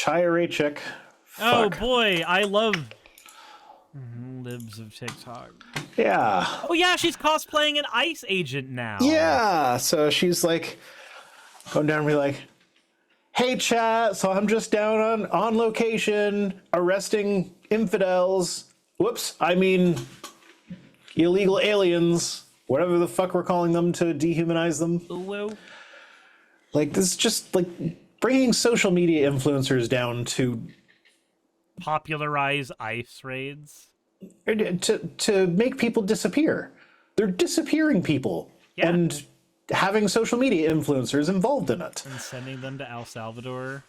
Chaya Ray chick. Oh Fuck. boy, I love libs of TikTok. Yeah. Oh yeah, she's cosplaying an ICE agent now. Yeah. So she's like going down and be like, hey chat, so I'm just down on location arresting infidels. Whoops, I mean illegal aliens, whatever the fuck we're calling them to dehumanize them. Hello. Like, this is just like bringing social media influencers down to Popularize ICE raids. to make people disappear. They're disappearing people. Yeah. And having social media influencers involved in it. And sending them to El Salvador.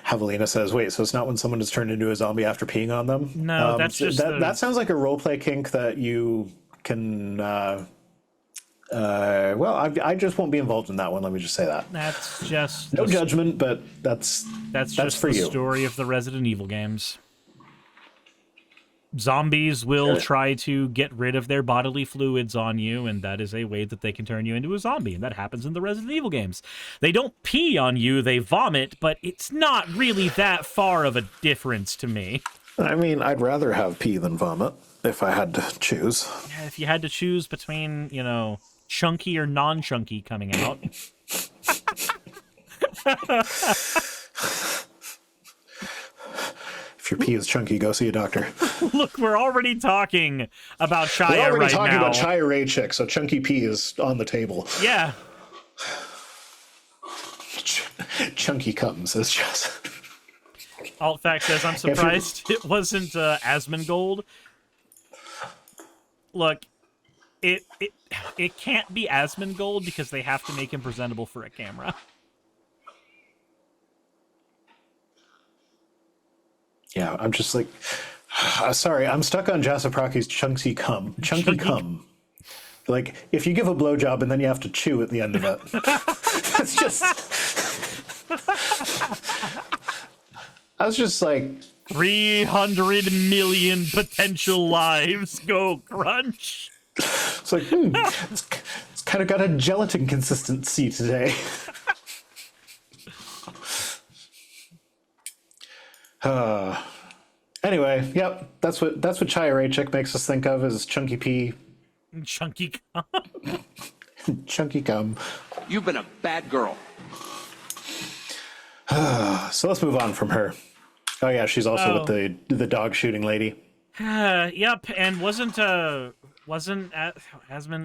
Javelina says, wait, so it's not when someone is turned into a zombie after peeing on them? No, that's just that sounds like a roleplay kink that you can well, I just won't be involved in that one, let me just say that. That's just no judgment, but that's just for the you. Story of the Resident Evil games. Zombies will try to get rid of their bodily fluids on you, and that is a way that they can turn you into a zombie, and that happens in the Resident Evil games. They don't pee on you, they vomit, but it's not really that far of a difference to me. I mean, I'd rather have pee than vomit, if I had to choose. Yeah, if you had to choose between, you know, chunky or non-chunky coming out. If your pee is chunky, go see a doctor. Look, we're already talking about Chaya right now. We're already talking about Chaya Ray chick, so chunky pee is on the table. Yeah. Chunky cum, says Jess. Alt Fact says, I'm surprised it wasn't Asmongold. Look, it can't be Asmongold because they have to make him presentable for a camera. Yeah, I'm just like, sorry, I'm stuck on Jasapraki's chunky cum. Chunky cum. Like, if you give a blowjob and then you have to chew at the end of it. It's just... I was just like... 300 million potential lives go crunch. It's like, it's kind of got a gelatin consistency today. Anyway, yep, that's what Chaya Ray chick makes us think of is chunky pee. Chunky cum. Chunky cum. You've been a bad girl. So let's move on from her. Oh yeah, she's also with the dog shooting lady. Yep, and wasn't Asmon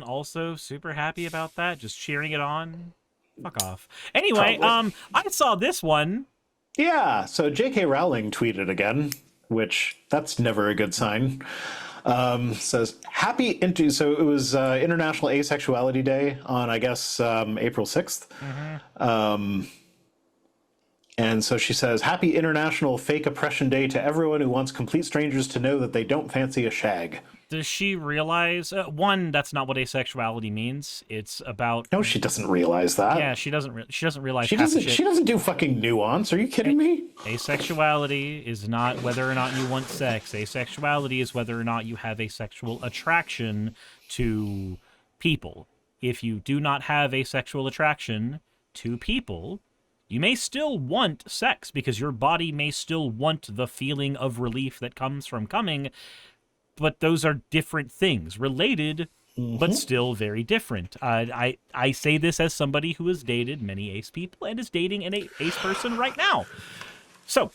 also super happy about that? Just cheering it on? Fuck off. Anyway, Probably. I saw this one. Yeah, so J.K. Rowling tweeted again, which that's never a good sign. Says so it was International Asexuality Day on, I guess, April 6th. Mm-hmm. And so she says, happy International Fake Oppression Day to everyone who wants complete strangers to know that they don't fancy a shag. Does she realize, one, that's not what asexuality means. It's about... No, she doesn't realize that. Yeah, she doesn't realize She doesn't do fucking nuance. Are you kidding me? Asexuality is not whether or not you want sex. Asexuality is whether or not you have a sexual attraction to people. If you do not have a sexual attraction to people, you may still want sex because your body may still want the feeling of relief that comes from coming, but those are different things, related, but still very different. I say this as somebody who has dated many ace people and is dating an ace person right now. So,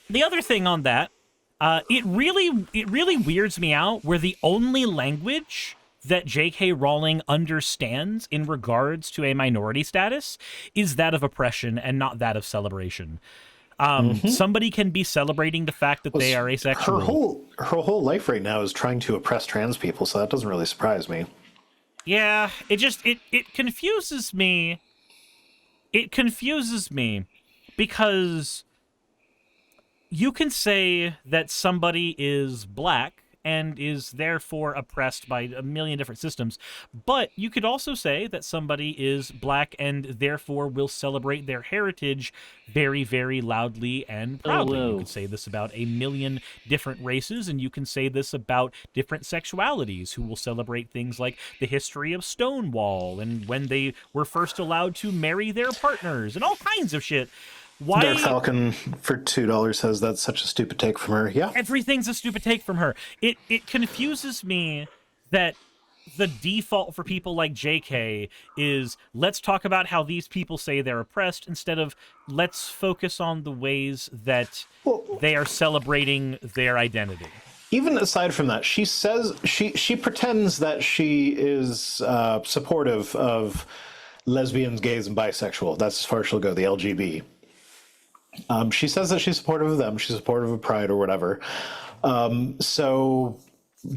the other thing on that, it really weirds me out where the only language that J.K. Rowling understands in regards to a minority status is that of oppression and not that of celebration. Somebody can be celebrating the fact that they are asexual. Her whole life right now is trying to oppress trans people, so that doesn't really surprise me. Yeah, it confuses me. It confuses me because you can say that somebody is black and is therefore oppressed by a million different systems. But you could also say that somebody is black and therefore will celebrate their heritage very, very loudly and proudly. You could say this about a million different races, and you can say this about different sexualities who will celebrate things like the history of Stonewall and when they were first allowed to marry their partners and all kinds of shit. Why Dark Falcon for $2 says that's such a stupid take from her. Yeah. everything's a stupid take from her. It confuses me that the default for people like JK is let's talk about how these people say they're oppressed instead of let's focus on the ways that they are celebrating their identity. Even aside from that, she says she pretends that she is supportive of lesbians, gays, and bisexual. That's as far as she'll go, the LGB. She says that she's supportive of them. She's supportive of Pride or whatever. So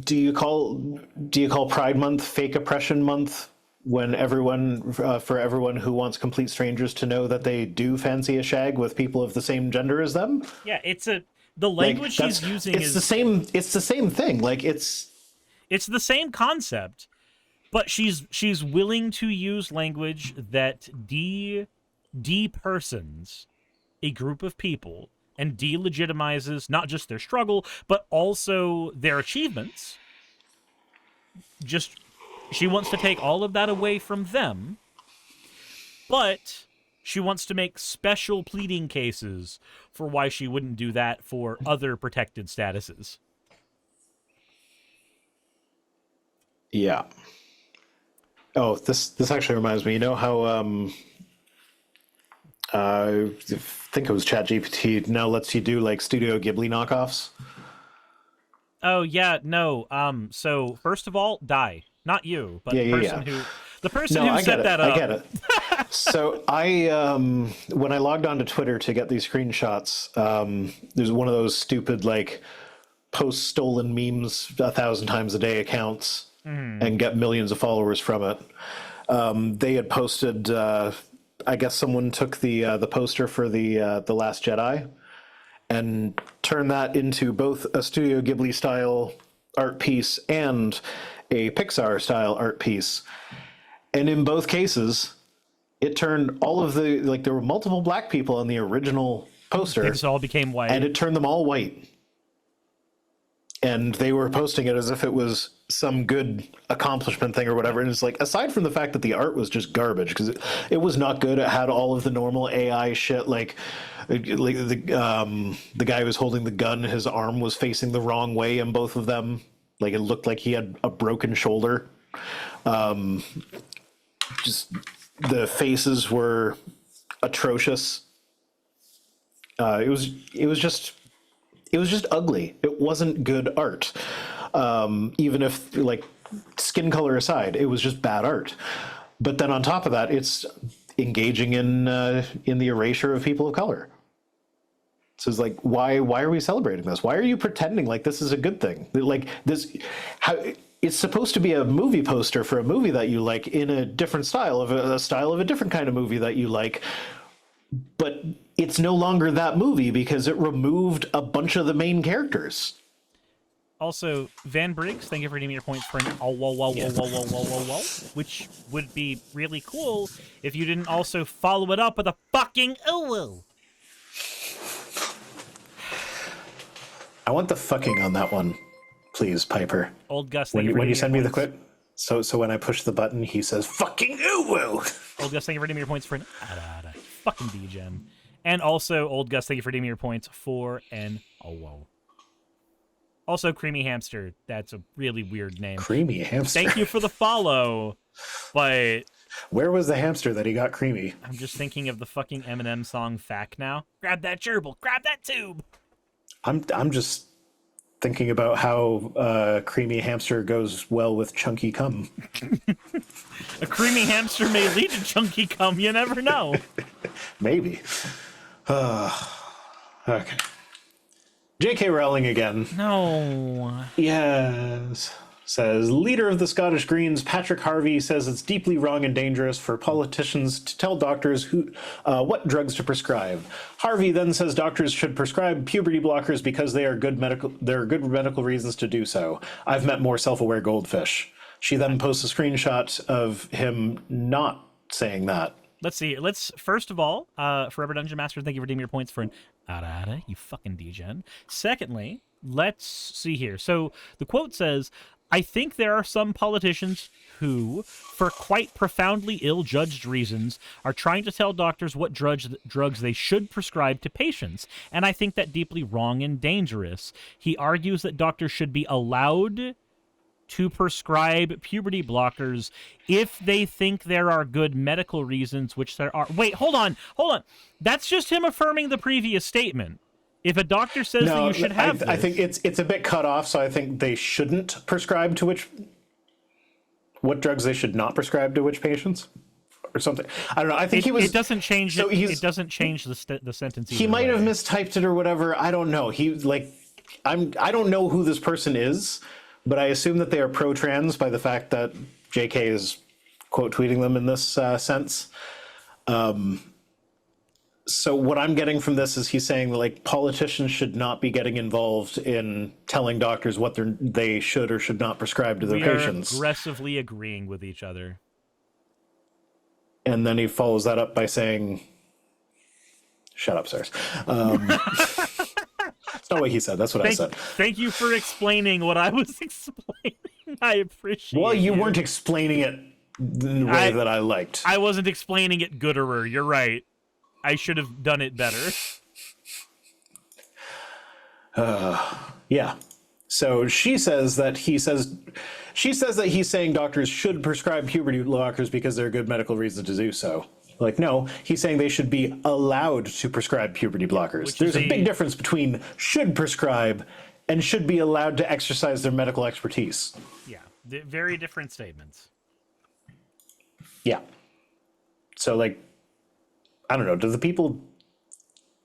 do you call Pride Month fake oppression month when everyone for everyone who wants complete strangers to know that they do fancy a shag with people of the same gender as them? Yeah, the language she's using is the same. It's the same thing. Like it's the same concept, but she's willing to use language that de-persons a group of people and delegitimizes not just their struggle, but also their achievements. She wants to take all of that away from them, but she wants to make special pleading cases for why she wouldn't do that for other protected statuses. Yeah. Oh, this actually reminds me. You know how I think it was ChatGPT now lets you do like Studio Ghibli knockoffs. Oh yeah, no. So first of all, die. Not you, but the person who set that up. I get it. So when I logged onto Twitter to get these screenshots, there's one of those stupid like post stolen memes 1,000 times a day accounts and get millions of followers from it. They had posted. I guess someone took the poster for the Last Jedi and turned that into both a Studio Ghibli style art piece and a Pixar style art piece. And in both cases, it turned all of the there were multiple black people on the original poster. They just all became white. And it turned them all white. And they were posting it as if it was some good accomplishment thing or whatever. And it's like, aside from the fact that the art was just garbage, because it was not good. It had all of the normal AI shit, like the guy who was holding the gun, his arm was facing the wrong way in both of them. Like it looked like he had a broken shoulder. Just the faces were atrocious. It was just ugly. It wasn't good art. Even if like skin color aside, it was just bad art. But then on top of that, it's engaging in the erasure of people of color. So it's like, why are we celebrating this? Why are you pretending like this is a good thing? Like this, it's supposed to be a movie poster for a movie that you like in a different style of a style of a different kind of movie that you like. But it's no longer that movie because it removed a bunch of the main characters. Also, Van Briggs, thank you for redeeming your points for an which would be really cool if you didn't also follow it up with a fucking ooh. I want the fucking on that one, please, Piper. Old Gus, when you send me the clip, so when I push the button, he says fucking ooh. Old Gus, thank you for redeeming your points for an fucking degen. And also, Old Gus, thank you for redeeming your points for an Also, Creamy Hamster, that's a really weird name. Creamy Hamster. Thank you for the follow, but... Where was the hamster that he got creamy? I'm just thinking of the fucking Eminem song Fact now. Grab that gerbil, grab that tube! I'm just thinking about how Creamy Hamster goes well with Chunky Cum. A creamy hamster may lead to chunky cum, you never know. Maybe. Okay. J.K. Rowling again. No. Yes. Says, leader of the Scottish Greens, Patrick Harvey, says it's deeply wrong and dangerous for politicians to tell doctors what drugs to prescribe. Harvey then says doctors should prescribe puberty blockers because there are good medical reasons to do so. I've met more self-aware goldfish. She then posts a screenshot of him not saying that. Let's see. First of all, Forever Dungeon Master, thank you for redeeming your points for an you fucking degen. Secondly, let's see here. So the quote says, I think there are some politicians who, for quite profoundly ill-judged reasons, are trying to tell doctors what drugs they should prescribe to patients, and I think that deeply wrong and dangerous. He argues that doctors should be allowed to prescribe puberty blockers if they think there are good medical reasons, which there are. Wait, hold on. That's just him affirming the previous statement. If a doctor says that you should have this, I think it's a bit cut off, so I think they shouldn't prescribe to what drugs they should not prescribe to which patients, or something. I don't know. I think it doesn't change. So it doesn't change the sentence. He might have mistyped it or whatever. I don't know. I don't know who this person is, but I assume that they are pro-trans by the fact that JK is quote tweeting them in this sense. So what I'm getting from this is he's saying that, like, politicians should not be getting involved in telling doctors what they should or should not prescribe to their patients. We are aggressively agreeing with each other. And then he follows that up by saying, "Shut up, sirs." That's not what he said. That's what I said. Thank you for explaining what I was explaining. I appreciate it. Well, you weren't explaining it the way that I liked. I wasn't explaining it gooderer. You're right. I should have done it better. Yeah. So she says that he's saying doctors should prescribe puberty blockers because there are good medical reasons to do so. Like, no, he's saying they should be allowed to prescribe puberty blockers. There's a big difference between should prescribe and should be allowed to exercise their medical expertise. Yeah, very different statements. Yeah. So, like, I don't know. Do the people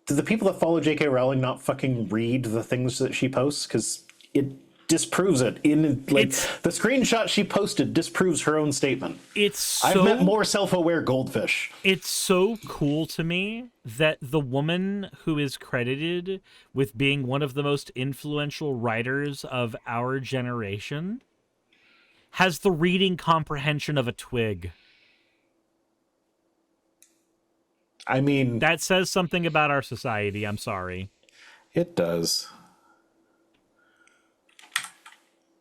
that follow J.K. Rowling not fucking read the things that she posts? Because it disproves it. The screenshot she posted disproves her own statement. I've met more self-aware goldfish. It's so cool to me that the woman who is credited with being one of the most influential writers of our generation has the reading comprehension of a twig. I mean, that says something about our society. I'm sorry. It does.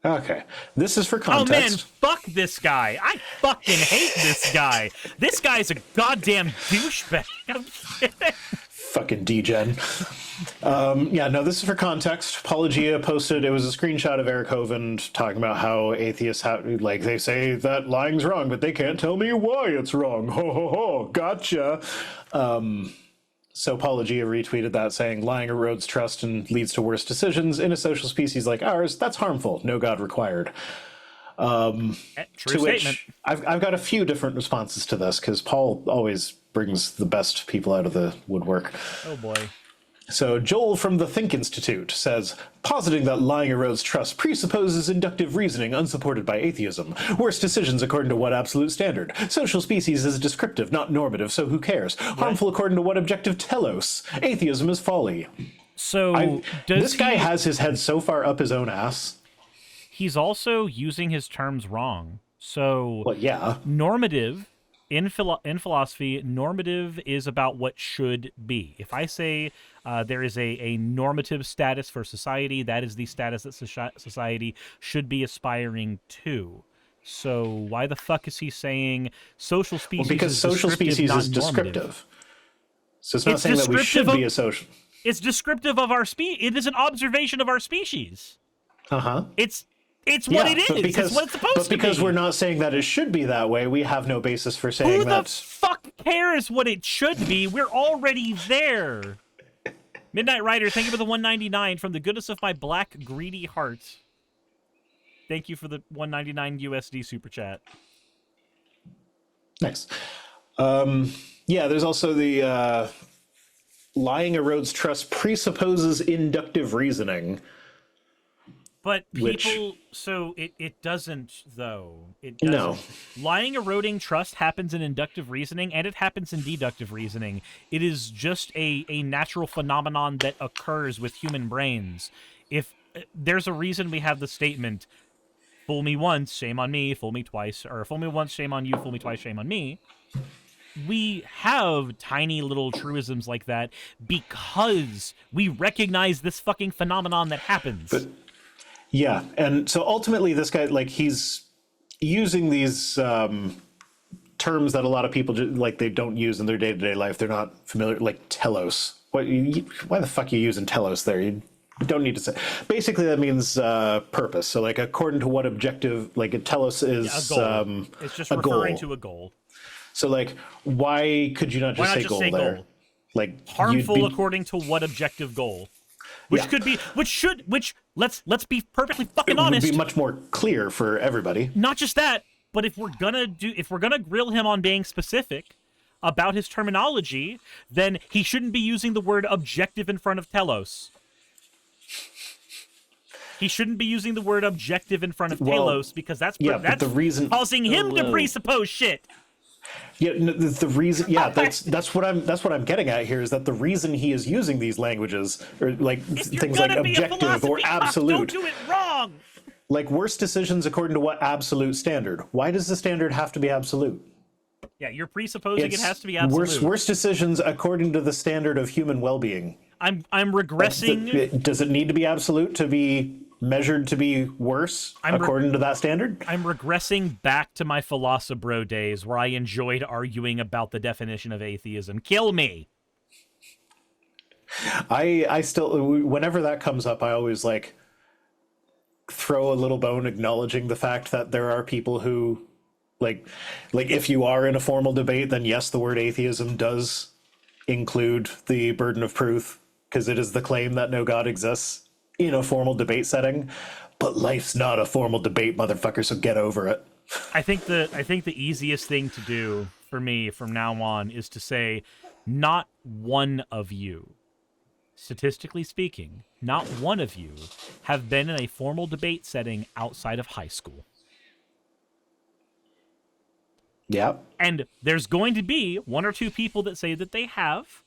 Okay. This is for context. Oh, man, fuck this guy. I fucking hate this guy. This guy's a goddamn douchebag. I'm kidding. Fucking degen. Yeah, no, this is for context. Apologia posted, it was a screenshot of Eric Hovind talking about how atheists they say that lying's wrong, but they can't tell me why it's wrong. Ho, ho, ho, gotcha. So Apologia retweeted that saying, lying erodes trust and leads to worse decisions. In a social species like ours, that's harmful. No God required. True statement. Which I've got a few different responses to this, because Paul always brings the best people out of the woodwork. Oh boy. So Joel from the Think Institute says, positing that lying erodes trust presupposes inductive reasoning unsupported by atheism. Worse decisions according to what absolute standard? Social species is descriptive, not normative, so who cares? Harmful according to what objective telos? Atheism is folly. So this guy has his head so far up his own ass. He's also using his terms wrong. So well, yeah. Normative, in philosophy, normative is about what should be. If I say there is a normative status for society, that is the status that society should be aspiring to. So why the fuck is he saying social species? Well, because social species is descriptive. So it's not saying that we should be a social. It's descriptive of our species. It is an observation of our species. Uh-huh. It's what it is. It's what it's supposed to be. But because we're not saying that it should be that way, we have no basis for saying that. Who the fuck cares what it should be? We're already there. Midnight Rider, thank you for the 199 from the goodness of my black greedy heart. Thank you for the 199 USD super chat. Nice. Yeah, there's also the lying erodes trust presupposes inductive reasoning. But people, so it doesn't, though. It doesn't. No. Lying eroding trust happens in inductive reasoning, and it happens in deductive reasoning. It is just a natural phenomenon that occurs with human brains. If there's a reason we have the statement, fool me once, shame on me, fool me twice, or fool me once, shame on you, fool me twice, shame on me. We have tiny little truisms like that because we recognize this fucking phenomenon that happens. Yeah, and so ultimately this guy, like, he's using these terms that a lot of people like they don't use in their day-to-day life. They're not familiar, like telos. Why the fuck are you using telos there? You don't need to say. Basically, that means purpose. So, like, according to what objective, like, a telos is a goal. It's just referring to a goal. So, like, why could you not just say goal there? Goal? Like, harmful according to what objective goal? Which could be, let's be perfectly fucking honest. It would be much more clear for everybody. Not just that, but if we're gonna grill him on being specific about his terminology, then he shouldn't be using the word objective in front of telos. He shouldn't be using the word objective in front of telos because that's the reason causing him to presuppose shit. Yeah, the reason, that's what I'm getting at here is that the reason he is using these languages or like things like objective or absolute. Don't do it wrong. Like worst decisions according to what absolute standard? Why does the standard have to be absolute? Yeah, you're presupposing it has to be absolute. Worst decisions according to the standard of human well-being. I'm regressing. Does it need to be absolute to be measured to be worse according to that standard? I'm regressing back to my philosopher days where I enjoyed arguing about the definition of atheism. Kill me. I still, whenever that comes up, I always like throw a little bone acknowledging the fact that there are people who like if you are in a formal debate, then yes, the word atheism does include the burden of proof because it is the claim that no God exists in a formal debate setting, but life's not a formal debate, motherfucker, so get over it. I think the easiest thing to do for me from now on is to say not one of you, statistically speaking, not one of you have been in a formal debate setting outside of high school. Yeah. And there's going to be one or two people that say that they have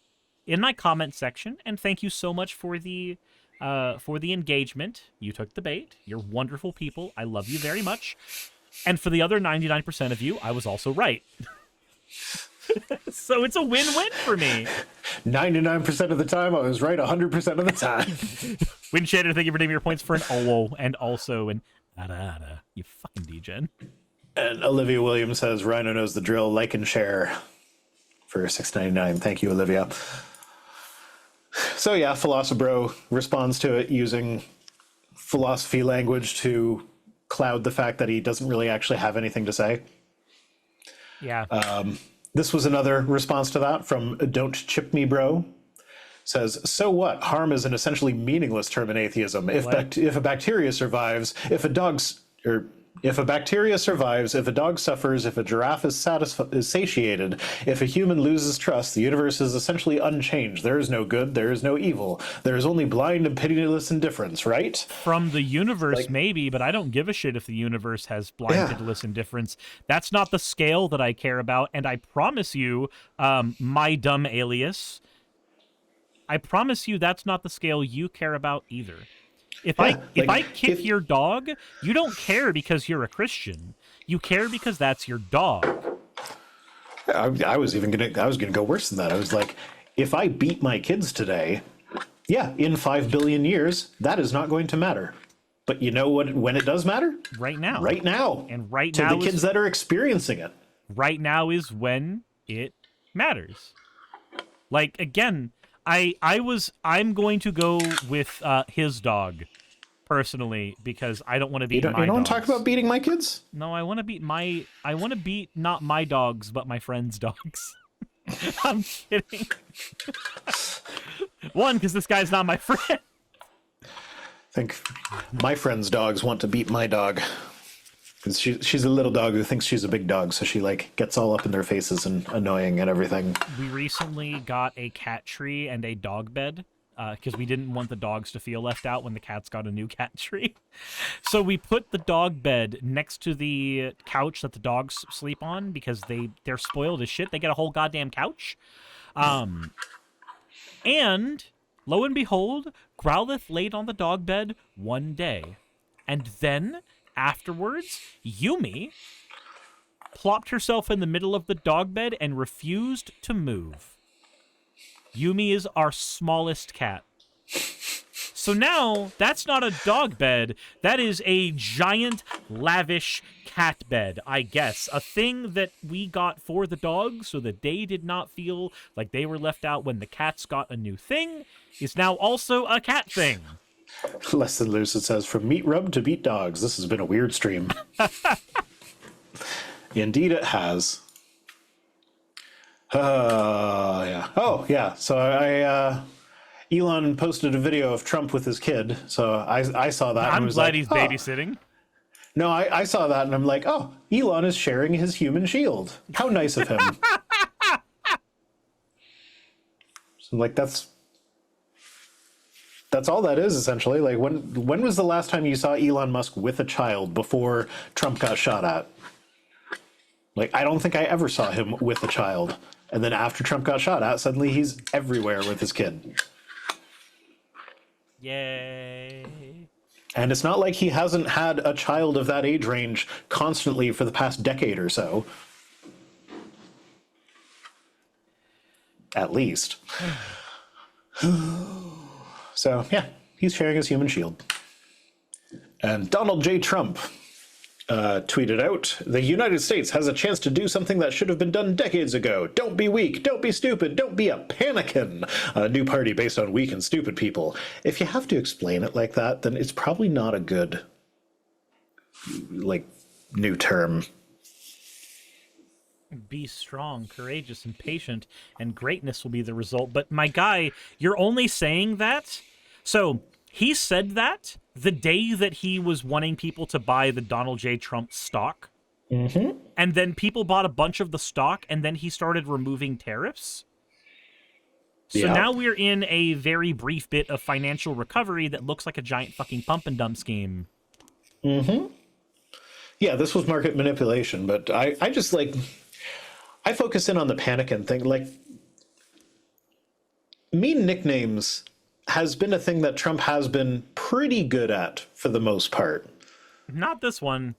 in my comment section, and thank you so much for the engagement. You took the bait. You're wonderful people. I love you very much. And for the other 99% of you, I was also right. So it's a win-win for me. 99% of the time, I was right 100% of the time. Windshader, thank you for naming your points for an oh and also an ada. You fucking degen. And Olivia Williams says, Rhino knows the drill, like and share for $6.99. Thank you, Olivia. So yeah, Philosopher responds to it using philosophy language to cloud the fact that he doesn't really actually have anything to say. Yeah. This was another response to that from Don't Chip Me Bro. Says, so what? Harm is an essentially meaningless term in atheism. If a bacteria survives, if a dog suffers, if a giraffe is satiated, if a human loses trust, the universe is essentially unchanged. There is no good, there is no evil. There is only blind and pitiless indifference, right? From the universe, maybe, but I don't give a shit if the universe has blind, pitiless indifference. That's not the scale that I care about, and I promise you, my dumb alias, I promise you that's not the scale you care about either. If I kick your dog, you don't care because you're a Christian. You care because that's your dog. I was gonna go worse than that. I was like, if I beat my kids today, in 5 billion years, that is not going to matter. But you know what? When it does matter, right now. Right now, and right to now the kids that are experiencing it. Right now is when it matters. Like again. I'm going to go with his dog, personally, because I don't want to beat my dogs. You don't want to talk about beating my kids? No, I want to beat not my dogs, but my friends' dogs. I'm kidding. One, because this guy's not my friend. I think my friends' dogs want to beat my dog. She's a little dog who thinks she's a big dog, so she gets all up in their faces and annoying and everything. We recently got a cat tree and a dog bed because we didn't want the dogs to feel left out when the cats got a new cat tree. So we put the dog bed next to the couch that the dogs sleep on because they're spoiled as shit. They get a whole goddamn couch. And lo and behold, Growlithe laid on the dog bed one day. And then afterwards, Yumi plopped herself in the middle of the dog bed and refused to move. Yumi is our smallest cat. So now that's not a dog bed. That is a giant, lavish cat bed, I guess. A thing that we got for the dogs so that they did not feel like they were left out when the cats got a new thing is now also a cat thing. Less than loose, it says, from meat rub to beat dogs. This has been a weird stream. Indeed it has. Yeah. Oh, yeah. So Elon posted a video of Trump with his kid. So I saw that. I'm and was glad like, he's babysitting. No, I saw that and I'm like, oh, Elon is sharing his human shield. How nice of him. So I'm like, that's all that is, essentially. Like, when was the last time you saw Elon Musk with a child before Trump got shot at? Like, I don't think I ever saw him with a child. And then after Trump got shot at, suddenly he's everywhere with his kid. Yay. And it's not like he hasn't had a child of that age range constantly for the past decade or so. At least. So, yeah, he's sharing his human shield. And Donald J. Trump tweeted out, the United States has a chance to do something that should have been done decades ago. Don't be weak. Don't be stupid. Don't be a panikin. A new party based on weak and stupid people. If you have to explain it like that, then it's probably not a good, like, new term. Be strong, courageous, and patient, and greatness will be the result. But my guy, you're only saying that? So he said that the day that he was wanting people to buy the Donald J. Trump stock. Mm-hmm. And then people bought a bunch of the stock, and then he started removing tariffs. So now we're in a very brief bit of financial recovery that looks like a giant fucking pump and dump scheme. Mm-hmm. Yeah, this was market manipulation, but I just, like, I focus in on the panikin thing. Like, mean nicknames has been a thing that Trump has been pretty good at for the most part. Not this one.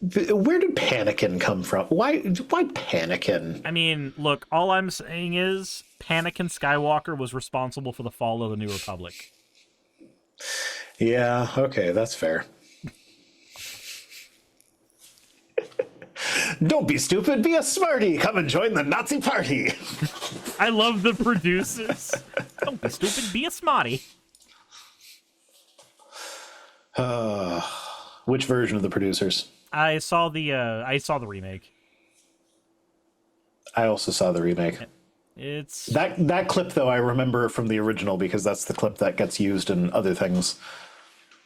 Where did panikin come from? Why panikin? I mean, look, all I'm saying is Panikin Skywalker was responsible for the fall of the New Republic. Yeah, okay, that's fair. Don't be stupid, be a smarty. Come and join the Nazi party. I love the producers. Don't be stupid, be a smarty. Which version of the producers? I saw the remake. I also saw the remake. It's That clip, though, I remember from the original because that's the clip that gets used in other things.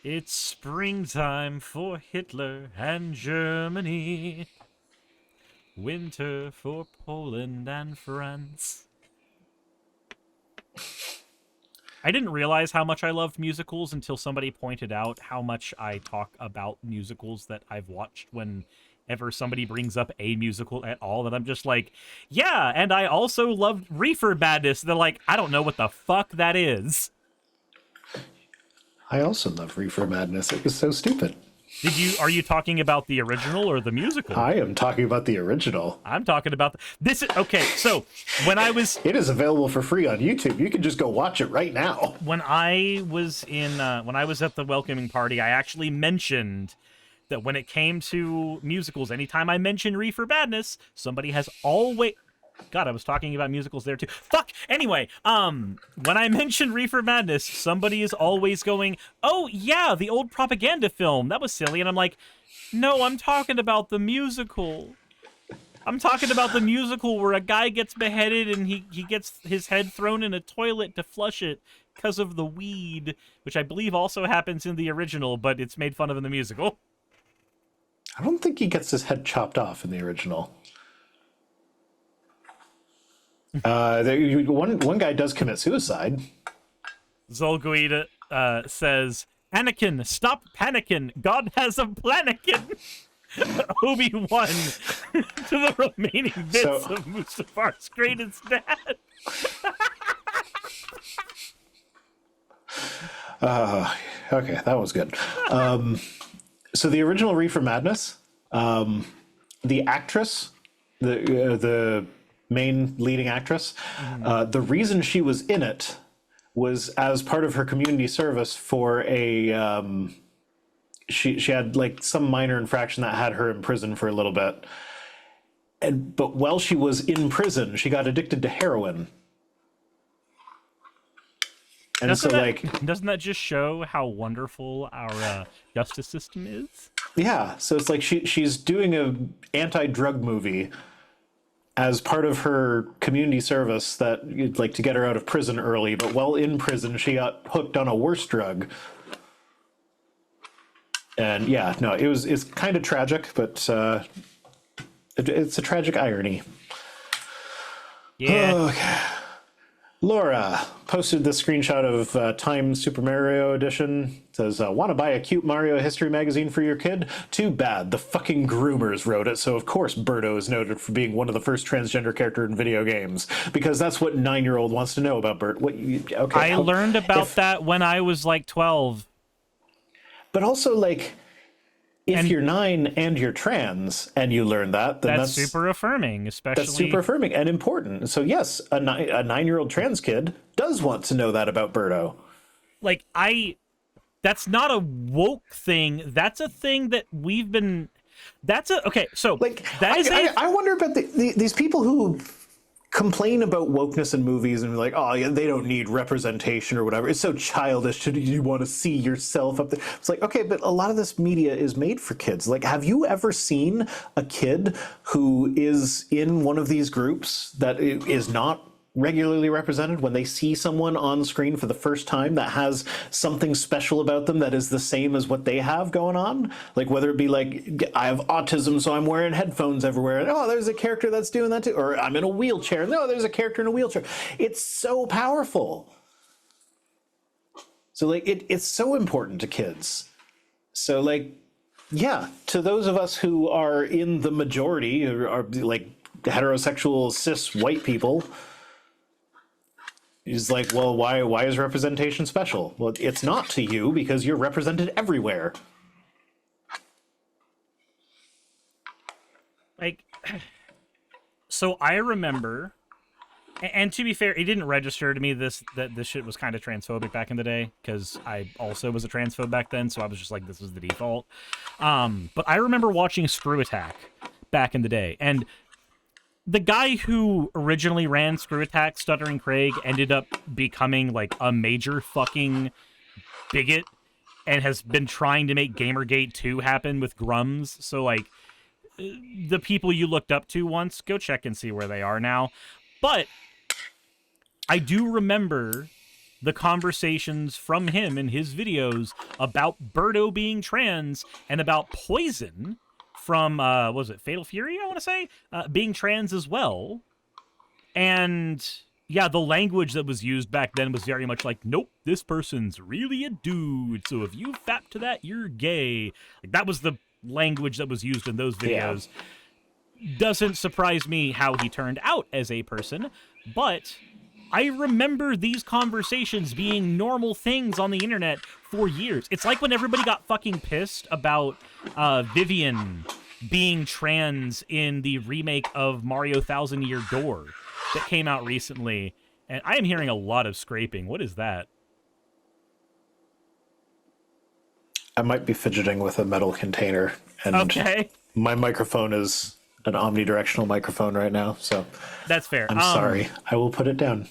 It's springtime for Hitler and Germany. Winter for Poland and France. I didn't realize how much I loved musicals until somebody pointed out how much I talk about musicals that I've watched whenever somebody brings up a musical at all, that I'm just like, yeah, and I also loved Reefer Madness. They're like, I don't know what the fuck that is. I also love Reefer Madness. It was so stupid. Are you talking about the original or the musical? I am talking about the original. I'm talking about this. Okay, so it is available for free on YouTube. You can just go watch it right now. When I was at the welcoming party, I actually mentioned that when it came to musicals, anytime I mention Reefer Madness, somebody has always... God, I was talking about musicals there too. Fuck! Anyway, when I mention Reefer Madness, somebody is always going, oh yeah, the old propaganda film. That was silly. And I'm like, no, I'm talking about the musical. I'm talking about the musical where a guy gets beheaded and he gets his head thrown in a toilet to flush it because of the weed, which I believe also happens in the original, but it's made fun of in the musical. I don't think he gets his head chopped off in the original. One guy does commit suicide. Zolguida says, Anakin, stop panicking. God has a planikin. Obi-Wan to the remaining bits of Mustafar's greatest dad. Okay, that was good. So the original Reefer Madness, the actress, the main leading actress, the reason she was in it was as part of her community service for a she had like some minor infraction that had her in prison for a little bit. But while she was in prison, she got addicted to heroin. And doesn't that just show how wonderful our justice system is? Yeah, so it's like she's doing a anti-drug movie as part of her community service that like to get her out of prison early, but while in prison she got hooked on a worse drug. And yeah, no, it's kind of tragic, but it's a tragic irony. Yeah. Okay. Laura posted this screenshot of Time Super Mario Edition. It says, want to buy a cute Mario history magazine for your kid? Too bad. The fucking groomers wrote it, so of course Birdo is noted for being one of the first transgender character in video games. Because that's what 9-year-old wants to know about Bert. I learned about that when I was like 12. But also, like, if you're 9 and you're trans and you learn that, then that's super affirming, especially. That's super affirming and important. So yes, a 9-year-old trans kid does want to know that about Birdo. Like, that's not a woke thing. That's a thing that we've been. Okay. So like, that is I wonder about these people who complain about wokeness in movies and like, oh yeah, they don't need representation or whatever. It's so childish. You want to see yourself up there. It's like, okay, but a lot of this media is made for kids. Like, have you ever seen a kid who is in one of these groups that is not regularly represented, when they see someone on screen for the first time that has something special about them that is the same as what they have going on? Like, whether it be like, I have autism, so I'm wearing headphones everywhere, and oh, there's a character that's doing that too, or I'm in a wheelchair, no, there's a character in a wheelchair. It's so powerful. So like, it's so important to kids. So like, yeah, to those of us who are in the majority, or are like heterosexual cis white people, he's like, well, why is representation special? Well, it's not to you because you're represented everywhere. Like, so I remember, and to be fair, it didn't register to me that this shit was kind of transphobic back in the day, because I also was a transphobe back then, so I was just like, this is the default. But I remember watching Screw Attack back in the day, and the guy who originally ran Screw Attack, Stuttering Craig, ended up becoming like a major fucking bigot and has been trying to make Gamergate 2 happen with Grums. So like, the people you looked up to once, go check and see where they are now. But I do remember the conversations from him in his videos about Birdo being trans and about Poison from, was it Fatal Fury, I want to say? Being trans as well. And yeah, the language that was used back then was very much like, nope, this person's really a dude, so if you fap to that, you're gay. Like, that was the language that was used in those videos. Yeah. Doesn't surprise me how he turned out as a person, but I remember these conversations being normal things on the internet for years. It's like when everybody got fucking pissed about Vivian being trans in the remake of Mario Thousand Year Door that came out recently. And I am hearing a lot of scraping. What is that? I might be fidgeting with a metal container. And okay. My microphone is an omnidirectional microphone right now, so that's fair. I'm sorry. I will put it down.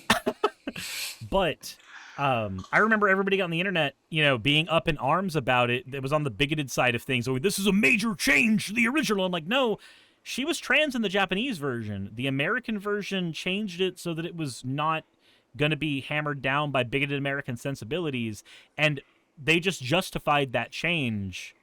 But I remember everybody on the internet, being up in arms about it. It was on the bigoted side of things. Oh, this is a major change to the original. I'm like, no, she was trans in the Japanese version. The American version changed it so that it was not going to be hammered down by bigoted American sensibilities. And they just justified that change.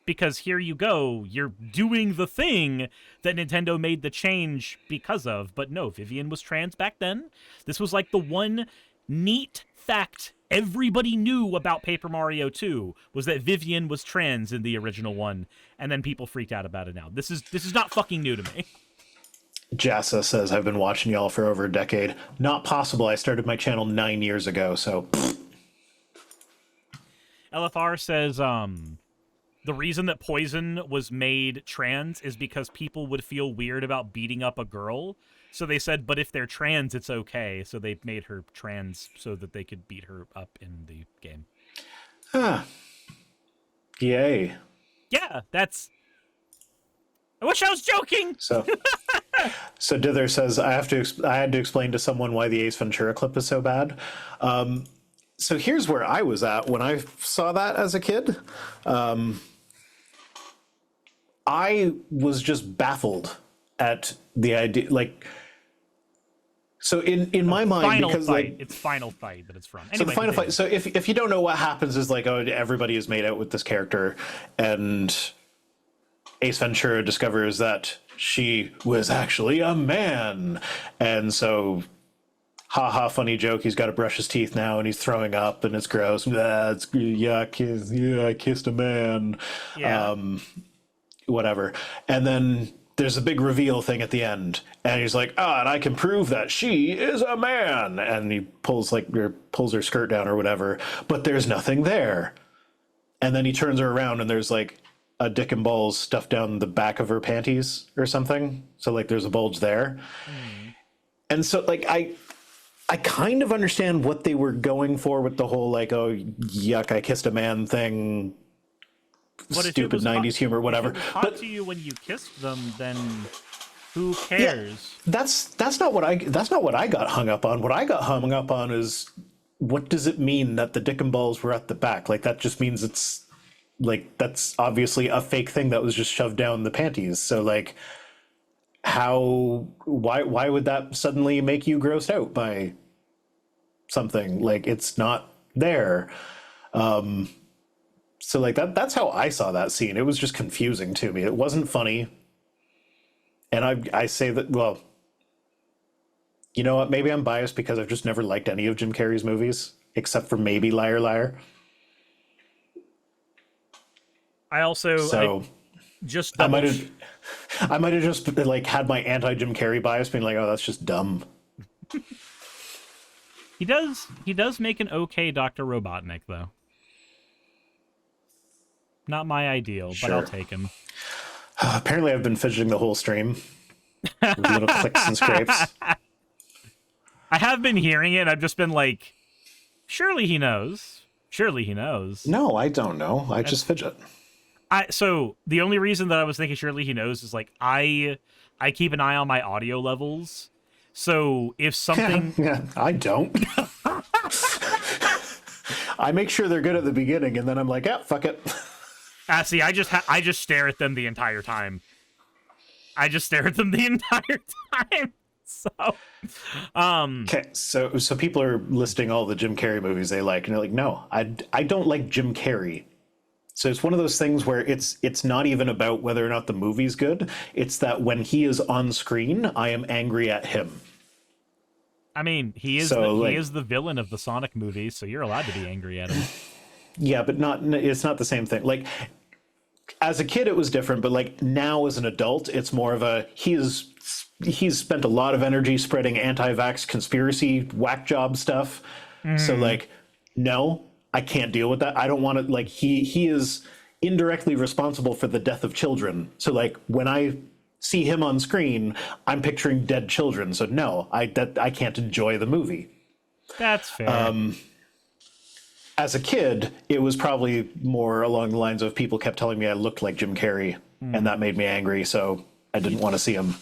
Because here you go, you're doing the thing that Nintendo made the change because of. But no, Vivian was trans back then. This was like the one neat fact everybody knew about Paper Mario 2 was that Vivian was trans in the original one, and then people freaked out about it now. This is not fucking new to me. Jassa says, I've been watching y'all for over a decade. Not possible. I started my channel 9 years ago, so... LFR says, the reason that Poison was made trans is because people would feel weird about beating up a girl. So they said, but if they're trans, it's okay. So they made her trans so that they could beat her up in the game. Huh. Yay. Yeah, that's... I wish I was joking! So Dither says, I had to explain to someone why the Ace Ventura clip is so bad. So here's where I was at when I saw that as a kid. I was just baffled at the idea, like, so in my mind, Final because Fight. like, It's Final Fight that it's from. Anyway, so the final continue. fight. So if you don't know what happens is like, oh, everybody is made out with this character, and Ace Ventura discovers that she was actually a man, and so haha, funny joke, he's got to brush his teeth now and he's throwing up and it's gross. It's yuck. I kissed a man. Yeah. Whatever. And then there's a big reveal thing at the end, and he's like, and I can prove that she is a man, and he pulls her skirt down or whatever, but there's nothing there. And then he turns her around and there's like a dick and balls stuffed down the back of her panties or something. So like there's a bulge there. And so like I kind of understand what they were going for with the whole like, oh yuck, I kissed a man thing. But Stupid 90s humor, whatever. If it was hot to you when you kissed them, then who cares? Yeah, that's not what I got hung up on. What I got hung up on is, what does it mean that the dick and balls were at the back? Like that just means it's like, that's obviously a fake thing that was just shoved down the panties. So like, why would that suddenly make you grossed out by something? Like, it's not there. So like that's how I saw that scene. It was just confusing to me. It wasn't funny. And I say that, well, you know what? Maybe I'm biased because I've just never liked any of Jim Carrey's movies, except for maybe Liar Liar. I also I might have just like had my anti Jim Carrey bias, being like, oh, that's just dumb. He does make an okay Dr. Robotnik, though. Not my ideal, but I'll take him. Apparently I've been fidgeting the whole stream with little clicks and scrapes. I have been hearing it. I've just been like, surely he knows. Surely he knows. No, I don't know. I just fidget. So the only reason that I was thinking surely he knows is like I keep an eye on my audio levels. So if something... Yeah, I don't. I make sure they're good at the beginning, and then I'm like, fuck it. See, I just stare at them the entire time. I just stare at them the entire time. So, Okay, so people are listing all the Jim Carrey movies they like, and they're like, no, I don't like Jim Carrey. So it's one of those things where it's not even about whether or not the movie's good. It's that when he is on screen, I am angry at him. I mean, he is the villain of the Sonic movies, so you're allowed to be angry at him. Yeah, but it's not the same thing. Like, as a kid, it was different, but like now as an adult, it's more of a he's spent a lot of energy spreading anti-vax conspiracy whack job stuff. So like, no, I can't deal with that. I don't want to, like, he is indirectly responsible for the death of children. So like when I see him on screen, I'm picturing dead children. So no, I can't enjoy the movie. That's fair. As a kid, it was probably more along the lines of people kept telling me I looked like Jim Carrey, and that made me angry, so I didn't want to see him.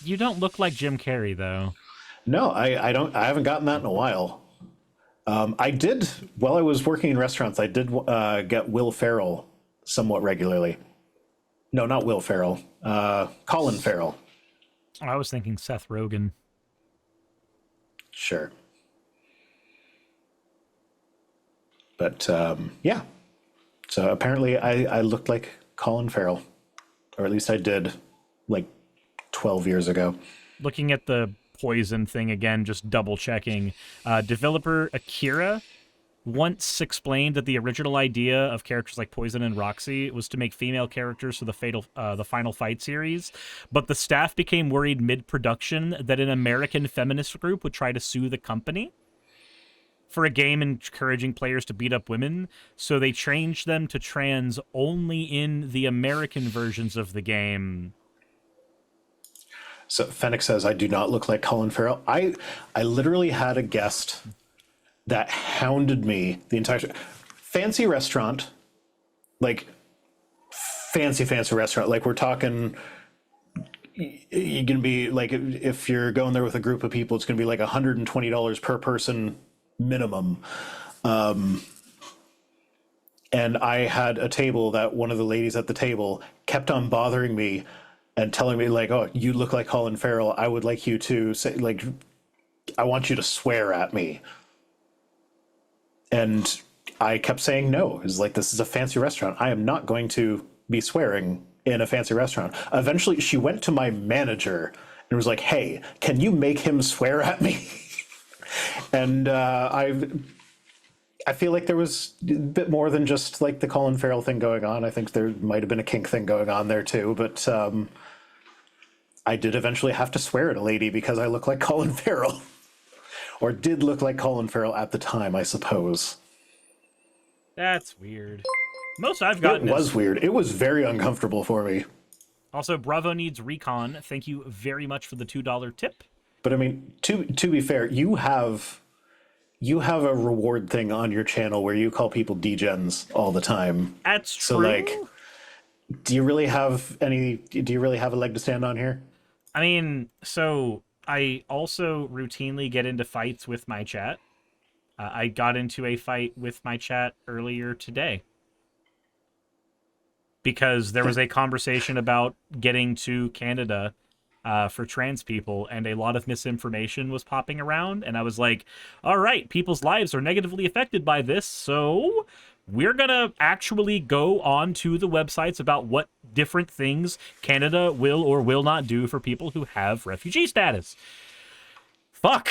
You don't look like Jim Carrey, though. No, I don't. I haven't gotten that in a while. I did, while I was working in restaurants, I did get Will Ferrell somewhat regularly. No, not Will Ferrell. Colin Farrell. I was thinking Seth Rogen. Sure. But yeah, so apparently I looked like Colin Farrell, or at least I did, like 12 years ago. Looking at the Poison thing again, just double checking. Developer Akira once explained that the original idea of characters like Poison and Roxy was to make female characters for the Final Fight series, but the staff became worried mid-production that an American feminist group would try to sue the company for a game encouraging players to beat up women, so they changed them to trans only in the American versions of the game. So Fennec says, I do not look like Colin Farrell. I literally had a guest that hounded me the entire fancy restaurant, like fancy restaurant. Like we're talking, you're going to be like, if you're going there with a group of people, it's going to be like $120 per person minimum. And I had a table that one of the ladies at the table kept on bothering me and telling me like, oh, you look like Colin Farrell. I would like you to say, like, I want you to swear at me. And I kept saying no. It's like, this is a fancy restaurant. I am not going to be swearing in a fancy restaurant. Eventually, she went to my manager and was like, hey, can you make him swear at me? And I feel like there was a bit more than just like the Colin Farrell thing going on. I think there might have been a kink thing going on there too, but I did eventually have to swear at a lady because I look like Colin Farrell. Or did look like Colin Farrell at the time, I suppose. That's weird. Most I've gotten It was weird. It was very uncomfortable for me. Also, Bravo needs recon. Thank you very much for the $2 tip. But I mean, to be fair, you have a reward thing on your channel where you call people degens all the time. That's true. So like, do you really have a leg to stand on here? I mean, so I also routinely get into fights with my chat. I got into a fight with my chat earlier today because there was a conversation about getting to Canada for trans people, and a lot of misinformation was popping around, and I was like, all right, people's lives are negatively affected by this, so we're gonna actually go on to the websites about what different things Canada will or will not do for people who have refugee status. Fuck.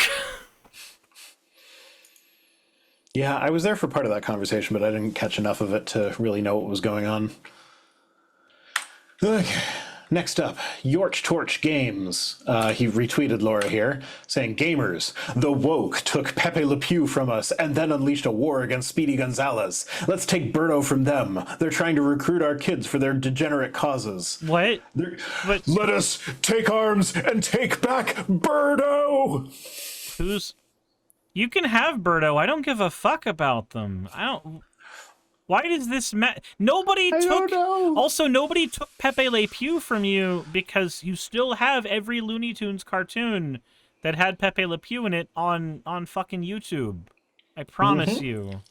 Yeah, I was there for part of that conversation, but I didn't catch enough of it to really know what was going on. Okay. Next up, Yorch Torch Games. He retweeted Laura here, saying, gamers, the woke took Pepe Le Pew from us and then unleashed a war against Speedy Gonzalez. Let's take Birdo from them. They're trying to recruit our kids for their degenerate causes. What? Let us take arms and take back Birdo! You can have Birdo. I don't give a fuck about them. Why does this matter? Nobody took Pepe Le Pew from you because you still have every Looney Tunes cartoon that had Pepe Le Pew in it on fucking YouTube. I promise you.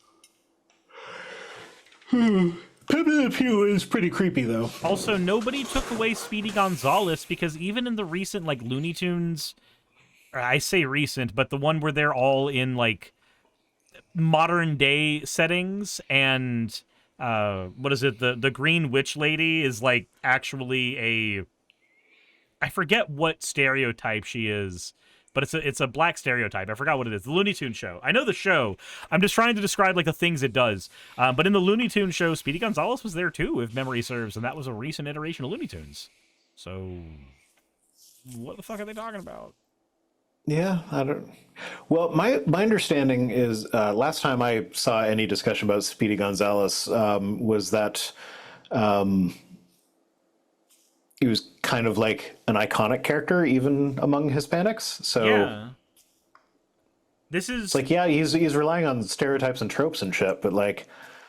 Pepe Le Pew is pretty creepy, though. Also, nobody took away Speedy Gonzalez because even in the recent, like, Looney Tunes, or I say recent, but the one where they're all in, like, modern day settings, and what is it, the green witch lady is like actually I forget what stereotype she is, but it's a black stereotype. I forgot what it is. The Looney Tunes show. I know the show. I'm just trying to describe like the things it does. But in the Looney Tunes show, Speedy Gonzalez was there too, if memory serves, and that was a recent iteration of Looney Tunes. So what the fuck are they talking about? Yeah, I don't. Well, my understanding is last time I saw any discussion about Speedy Gonzalez was that he was kind of like an iconic character even among Hispanics. So yeah. This is it's like, yeah, he's relying on stereotypes and tropes and shit, but like,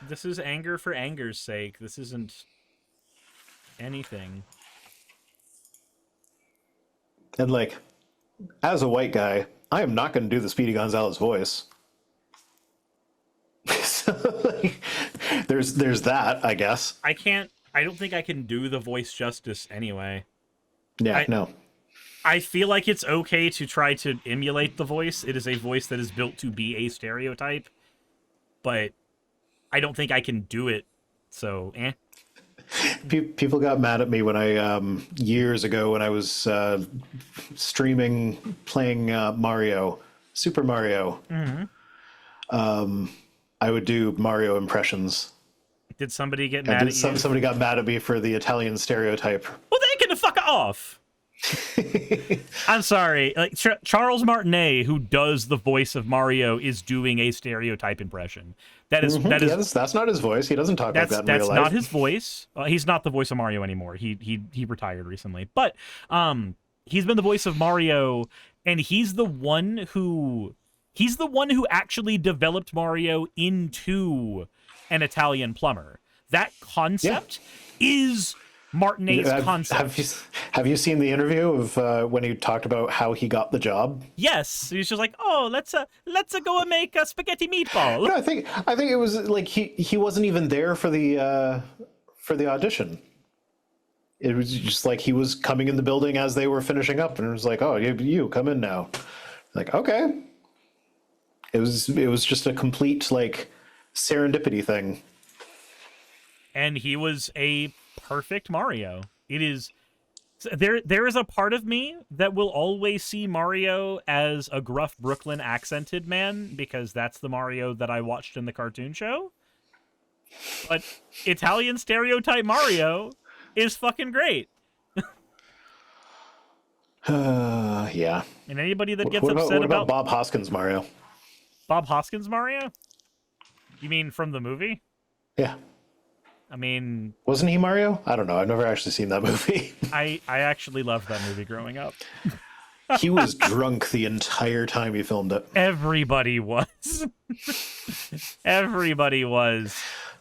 this is anger for anger's sake. This isn't anything. And like, as a white guy, I am not going to do the Speedy Gonzalez voice. So, like, there's that, I guess. I don't think I can do the voice justice anyway. Yeah, no. I feel like it's okay to try to emulate the voice. It is a voice that is built to be a stereotype. But I don't think I can do it, so People got mad at me when I, years ago when I was streaming, playing Super Mario. Mm-hmm. I would do Mario impressions. Did somebody get mad at you? Somebody got mad at me for the Italian stereotype. Well, they can fuck off. I'm sorry. Like Charles Martinet, who does the voice of Mario, is doing a stereotype impression. That is that's not his voice. He doesn't talk like that in real life. That's not his voice. He's not the voice of Mario anymore. He retired recently. But he's been the voice of Mario, and he's the one who actually developed Mario into an Italian plumber. That concept is Martinet's concept. Have you seen the interview of when he talked about how he got the job? Yes, he's just like, oh, let's go and make a spaghetti meatball. No, I think it was like he wasn't even there for the audition. It was just like he was coming in the building as they were finishing up, and it was like, oh, you come in now. Like, okay. It was just a complete like serendipity thing. And he was a perfect Mario. It is there is a part of me that will always see Mario as a gruff Brooklyn accented man, because that's the Mario that I watched in the cartoon show. But Italian stereotype Mario is fucking great. Yeah. And anybody that gets what upset about Bob Hoskins Mario? Bob Hoskins Mario? You mean from the movie? Yeah. I mean, wasn't he Mario? I don't know. I've never actually seen that movie. I actually loved that movie growing up. He was drunk the entire time he filmed it. Everybody was. Everybody was.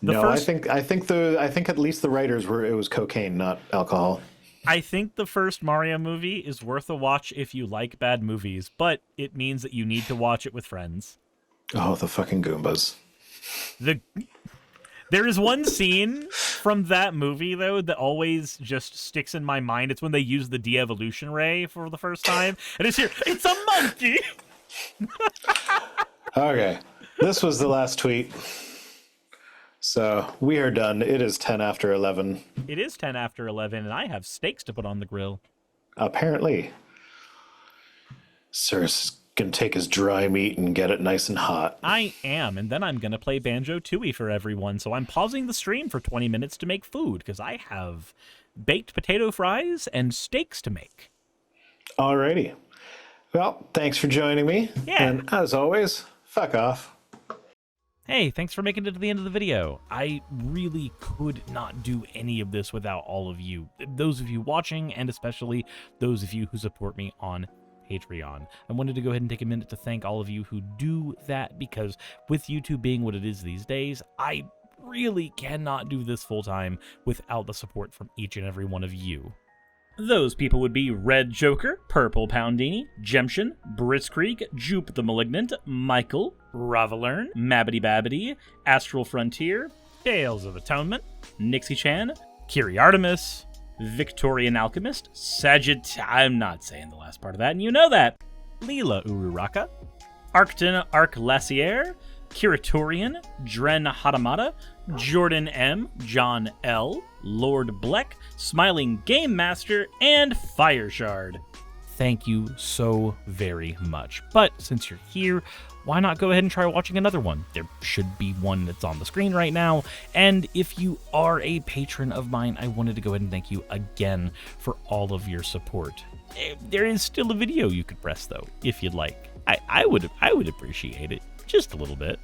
I think at least the writers were. It was cocaine, not alcohol. I think the first Mario movie is worth a watch if you like bad movies, but it means that you need to watch it with friends. Oh, the fucking Goombas. There is one scene from that movie, though, that always just sticks in my mind. It's when they use the de-evolution ray for the first time. And it's a monkey! Okay. This was the last tweet. So, we are done. It is 10 after 11. It is 10 after 11, and I have steaks to put on the grill. Apparently. Suris is going to take his dry meat and get it nice and hot. I am, and then I'm going to play Banjo-Tooie for everyone, so I'm pausing the stream for 20 minutes to make food, because I have baked potato fries and steaks to make. Alrighty. Well, thanks for joining me. Yeah. And as always, fuck off. Hey, thanks for making it to the end of the video. I really could not do any of this without all of you. Those of you watching, and especially those of you who support me on Patreon. I wanted to go ahead and take a minute to thank all of you who do that, because with YouTube being what it is these days, I really cannot do this full time without the support from each and every one of you. Those people would be Red Joker, Purple Poundini, Jemshin, Britzkrieg, Jupe the Malignant, Michael, Ravalern, Mabbity Babbity, Astral Frontier, Tales of Atonement, Nixie Chan, Kiri Artemis, Victorian Alchemist, I'm not saying the last part of that, and you know that, Leela Ururaka, Arcton Arclacier, Kiratorian, Dren Hadamata, Jordan M, John L, Lord Bleck, Smiling Game Master, and Fireshard. Thank you so very much. But since you're here, why not go ahead and try watching another one? There should be one that's on the screen right now. And if you are a patron of mine, I wanted to go ahead and thank you again for all of your support. There is still a video you could press, though, if you'd like. I would appreciate it just a little bit.